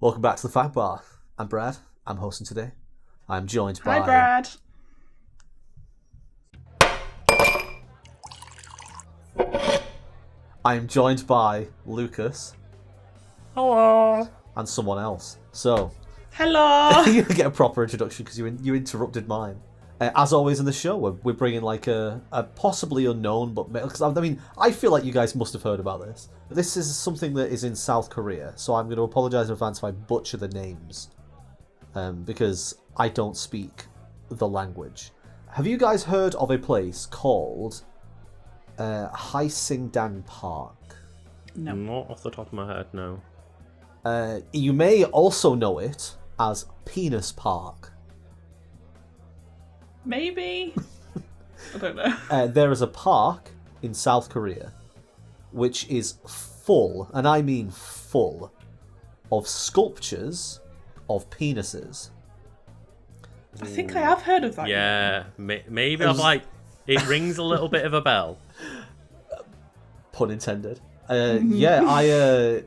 Welcome back to the Fact Bar. I'm Brad. I'm hosting today. I'm joined by... Hi, Brad. I'm joined by Lucas. Hello. And someone else. So, Hello. you get a proper introduction because you interrupted mine. As always in the show, we're bringing like a possibly unknown, but because I mean, I feel like you guys must have heard about this. This is something that is in South Korea, so I'm going to apologise in advance if I butcher the names, because I don't speak the language. Have you guys heard of a place called Haesingdang Park? No. Not off the top of my head, no. You may also know it as Penis Park. Maybe. I don't know. There is a park in South Korea which is full, and I mean full, of sculptures of penises. I think I have heard of that. Yeah, maybe I'm like, it rings a little bit of a bell. Pun intended. Yeah, I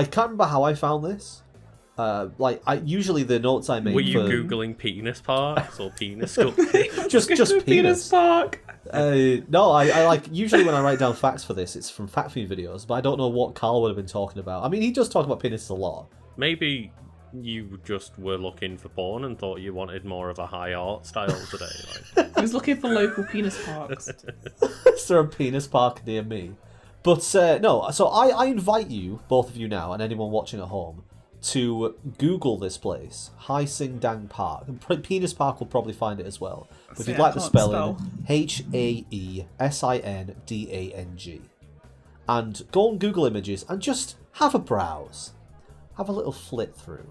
can't remember how I found this. Usually the notes I make. Were you googling penis parks or penis sculptures? just penis Park. No, I like usually when I write down facts for this, it's from fact feed videos, but I don't know what Carl would have been talking about. I mean, he does talk about penises a lot. Maybe you just were looking for porn and thought you wanted more of a high art style today. Like. I was looking for local penis parks. Is there a penis park near me? But no, so I invite you, both of you now, and anyone watching at home, to Google this place, Haesingdang Park. And Penis Park will probably find it as well. But if you'd like the spelling, Haesingdang. And go on Google Images and just have a browse. Have a little flit through.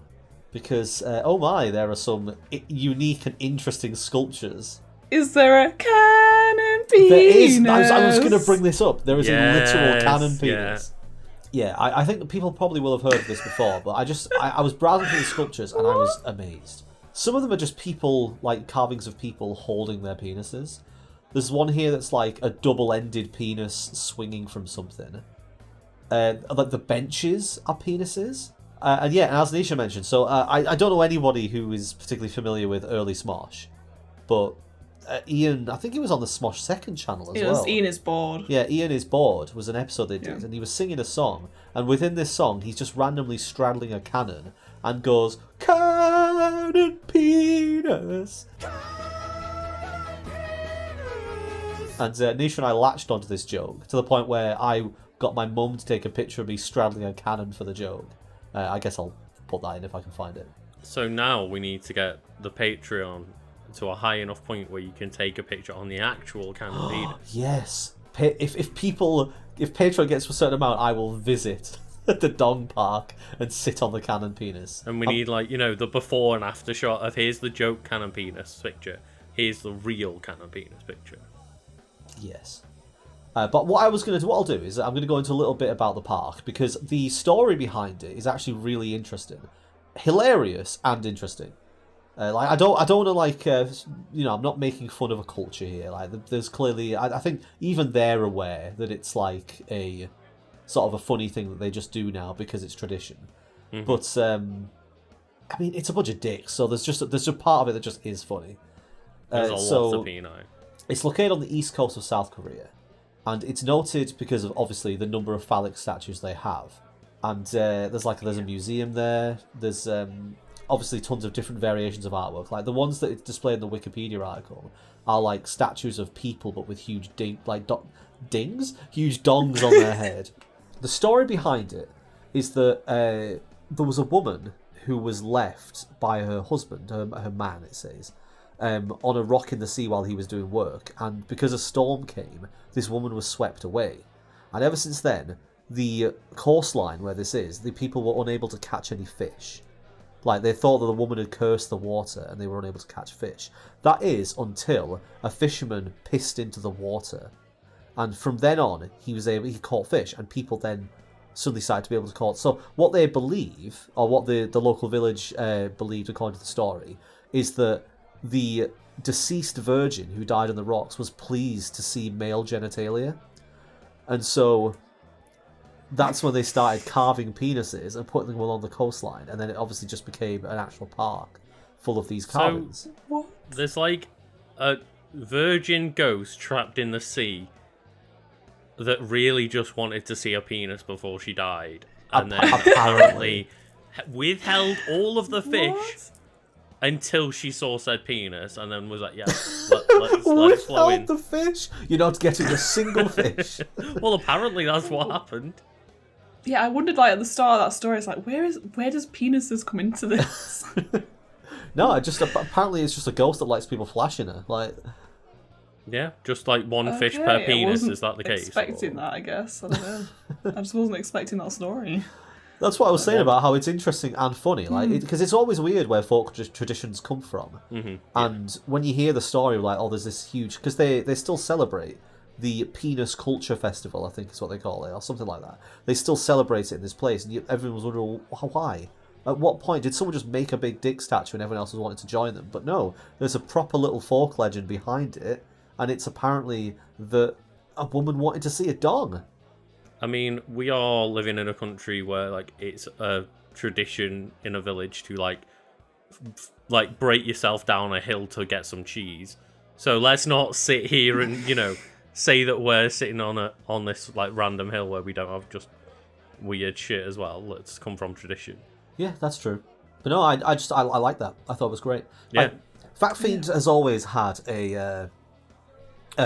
Because, oh my, there are some unique and interesting sculptures. Is there a cannon penis? There is. I was going to bring this up. There is a literal cannon penis. Yeah, I think that people probably will have heard of this before, but I was browsing through the sculptures and I was amazed. Some of them are just people, like carvings of people holding their penises. There's one here that's like a double-ended penis swinging from something. Like the benches are penises. And as Nisha mentioned, so I don't know anybody who is particularly familiar with early Smosh, but Ian, I think he was on the Smosh second channel as well. Ian is bored. Yeah, Ian is bored was an episode they did, and he was singing a song, and within this song, he's just randomly straddling a cannon and goes, "Cannon penis." And Nisha and I latched onto this joke to the point where I got my mum to take a picture of me straddling a cannon for the joke. I guess I'll put that in if I can find it. So now we need to get the Patreon to a high enough point where you can take a picture on the actual cannon penis. Yes. If Patreon gets to a certain amount, I will visit the Dong Park and sit on the cannon penis. And we need the before and after shot of here's the joke cannon penis picture, here's the real cannon penis picture. Yes. But what I'll do is I'm going to go into a little bit about the park, because the story behind it is actually really interesting. Hilarious and interesting. I don't want to I'm not making fun of a culture here. Like, there's clearly, I think even they're aware that it's like a sort of a funny thing that they just do now because it's tradition. Mm-hmm. But I mean, it's a bunch of dicks, so there's a part of it that just is funny. There's a lot of peni. It's located on the east coast of South Korea, and it's noted because of obviously the number of phallic statues they have. And there's a museum there. There's obviously tons of different variations of artwork. Like the ones that it's displayed in the Wikipedia article are like statues of people, but with huge huge dongs on their head. The story behind it is that there was a woman who was left by her husband, her man, it says, on a rock in the sea while he was doing work. And because a storm came, this woman was swept away. And ever since then, the coastline where this is, the people were unable to catch any fish. Like, they thought that the woman had cursed the water and they were unable to catch fish. That is until a fisherman pissed into the water. And from then on, he caught fish, and people then suddenly started to be able to catch. So what they believe, or what the local village believed according to the story, is that the deceased virgin who died on the rocks was pleased to see male genitalia. And so that's when they started carving penises and putting them along the coastline, and then it obviously just became an actual park full of these carvings. What? There's like a virgin ghost trapped in the sea that really just wanted to see a penis before she died, and then apparently withheld all of the fish What? until she saw said penis, and then was like, "Yeah, let's let it flow in." Without the fish, you're not getting a single fish. Well, apparently that's what happened. Yeah, I wondered like at the start of that story, it's like where does penises come into this? No, apparently it's just a ghost that likes people flashing her. Like, Yeah, just like one fish Okay, per I penis. wasn't Is that the case? Expecting that, I guess. I don't know. I just wasn't expecting that story. that's what I was saying about how it's interesting and funny, like because it's always weird where folk traditions come from, and when you hear the story, like, oh, there's this huge, because they still celebrate the Penis Culture Festival, I think is what they call it, or something like that. They still celebrate it in this place, and everyone was wondering, well, why? At what point did someone just make a big dick statue and everyone else was wanting to join them? But no, there's a proper little folk legend behind it, and it's apparently that a woman wanted to see a dong. I mean, we are living in a country where like it's a tradition in a village to like break yourself down a hill to get some cheese. So let's not sit here and say that we're sitting on this like random hill where we don't have just weird shit as well. Let's come from tradition. Yeah, that's true. But no, I like that. I thought it was great. Yeah. Fat Fiend has always had a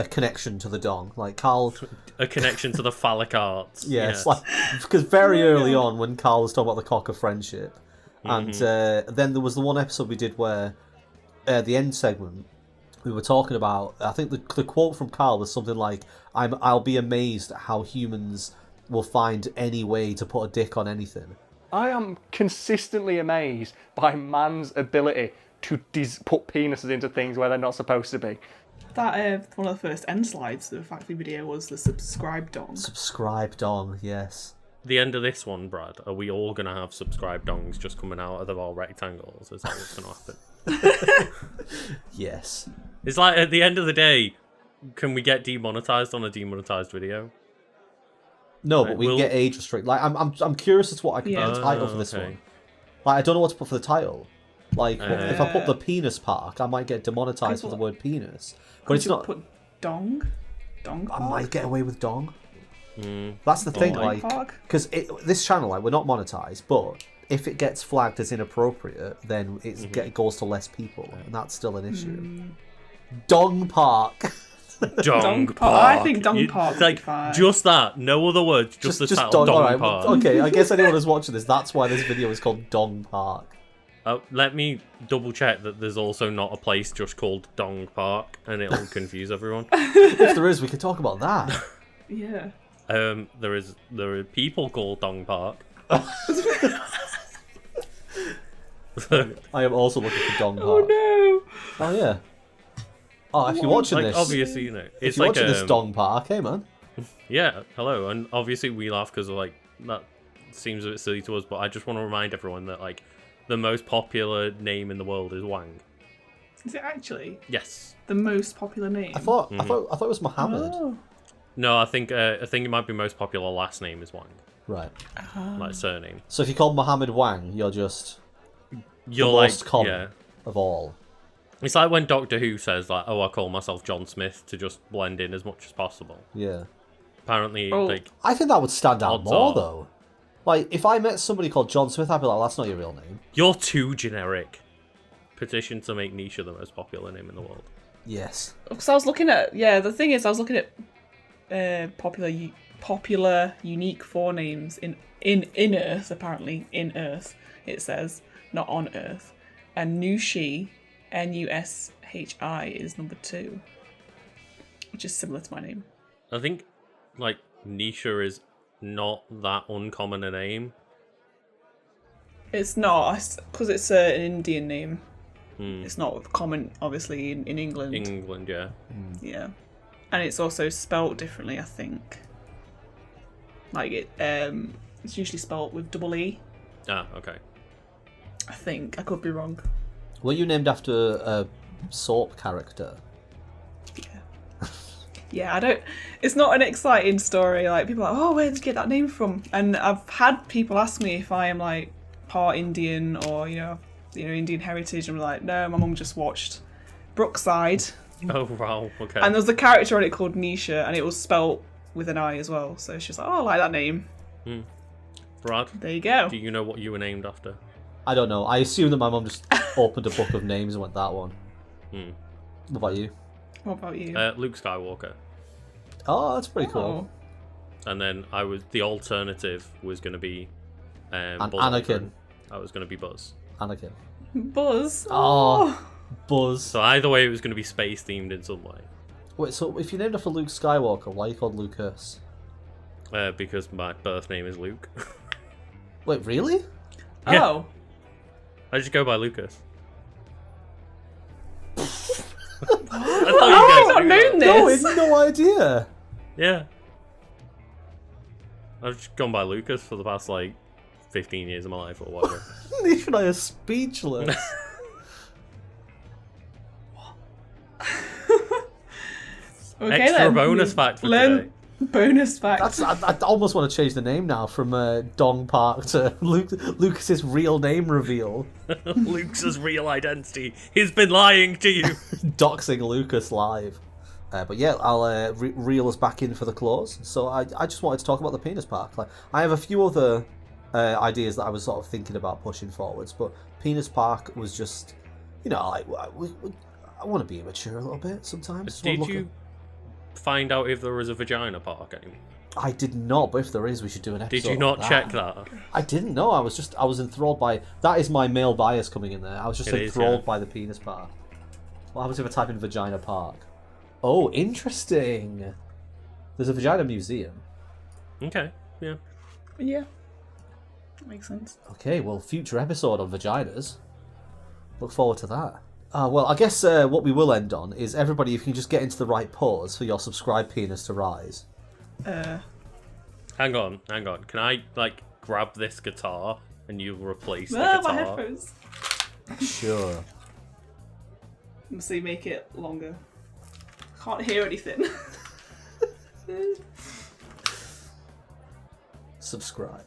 connection to the dong. Like Carl, A connection to the phallic arts. yes, like because very early on when Carl was talking about the cock of friendship, and then there was the one episode we did where the end segment we were talking about. I think the quote from Carl was something like, "I'll be amazed at how humans will find any way to put a dick on anything." I am consistently amazed by man's ability to put penises into things where they're not supposed to be. That one of the first end slides of the factory video was the subscribe dong. Subscribe dong, yes. The end of this one, Brad, are we all going to have subscribe dongs just coming out of our rectangles? Is that what's going to happen? Yes. It's like, at the end of the day, can we get demonetized on a demonetized video? No, but we get age restrict. Like, I'm curious as to what I can put the title for this one. Like, I don't know what to put for the title. Like, if I put the penis park, I might get demonetized for the word penis. But it's not. Put dong. Dong park? I might get away with dong. That's the thing, like, because this channel, like, we're not monetized, but if it gets flagged as inappropriate, then it goes to less people, and that's still an issue. Dong park. Dong Park. park. I think dong park. It's like fine. just that, no other words, just the title. Dong right, park. Okay, I guess anyone who's watching this, that's why this video is called Dong Park. Let me double check that there's also not a place just called Dong Park, and it'll confuse everyone. If there is, we could talk about that. Yeah. There are people called Dong Park. I am also looking for Dong Park. Oh no. Oh yeah. Oh, if you're watching Like, this, obviously, if it's you're like watching this Dong Park, hey man. Yeah, hello, and obviously we laugh because like that seems a bit silly to us, but I just want to remind everyone that like the most popular name in the world is Wang. Is it actually Yes. the most popular name? I thought it was Mohammed. Oh. No, I think it might be most popular last name is Wang, Right. like surname. So if you call Mohammed Wang, you're just You're the like most common yeah. of all. It's like when Doctor Who says like, "Oh, I call myself John Smith" to just blend in as much as possible. Yeah. Apparently, Oh. like I think that would stand out Odds more are. though. Like if I met somebody called John Smith, I'd be like, "That's not your real name." you're too generic. Petition to make Nisha the most popular name in the world. Yes. Because I was looking at the thing is I was looking at popular unique forenames in Earth, apparently in Earth it says, not on Earth, and Nushi, Nushi, is number 2, which is similar to my name. I think like Nisha is not that uncommon a name. It's not, because it's an Indian name. It's not common, obviously, in England. England, yeah. Yeah, and it's also spelt differently, I think. Like it's usually spelt with double E. Ah, okay. I think I could be wrong. Were you named after a soap character? Yeah. Yeah, I don't. It's not an exciting story. Like people are like, oh, where did you get that name from? And I've had people ask me if I am like part Indian or Indian heritage. And I'm like, no, my mum just watched Brookside, Oh wow, okay. and there was a character on it called Nisha, and it was spelt with an I as well. So she's like, oh, I like that name. Brad, There you go. do you know what you were named after? I don't know. I assume that my mum just opened a book of names and went that one. What about you? What about you? Luke Skywalker. Oh, that's pretty cool. And then the alternative was going to be Buzz Anakin. Aldrin. I was going to be Buzz. Anakin. Buzz. Oh, Buzz. So either way, it was going to be space themed in some way. Wait, so if you're named after Luke Skywalker, why are you called Lucas? Because my birth name is Luke. Wait, really? Yeah. Oh. I just go by Lucas. I've not known No, I this. had no idea. Yeah. I've just gone by Lucas for the past 15 years of my life or whatever. Nisha and I are speechless. Okay, Extra then. bonus fact for Learn today. bonus fact. I almost want to change the name now from Dong Park to Lucas's real name reveal. Luke's real identity. He's been lying to you. Doxing Lucas live. But yeah, I'll reel us back in for the clause. So I just wanted to talk about the penis park. I have a few other ideas that I was sort of thinking about pushing forwards, but penis park was just, I want to be immature a little bit sometimes. Did you find out if there was a vagina park anymore? I did not, but if there is, we should do an episode. Did you not check that? I didn't know. I was enthralled by that. Is my male bias coming in there? I was just enthralled by the penis park. What happens if I type in vagina park? Oh, interesting. There's a vagina museum. Okay, yeah. Yeah. That makes sense. Okay, well, future episode on vaginas. Look forward to that. Well, I guess what we will end on is everybody, if you can just get into the right pose for your subscribe penis to rise. Hang on. Can I grab this guitar and you replace the My guitar? headphones. Sure. So you make it longer. Can't hear anything. Subscribe.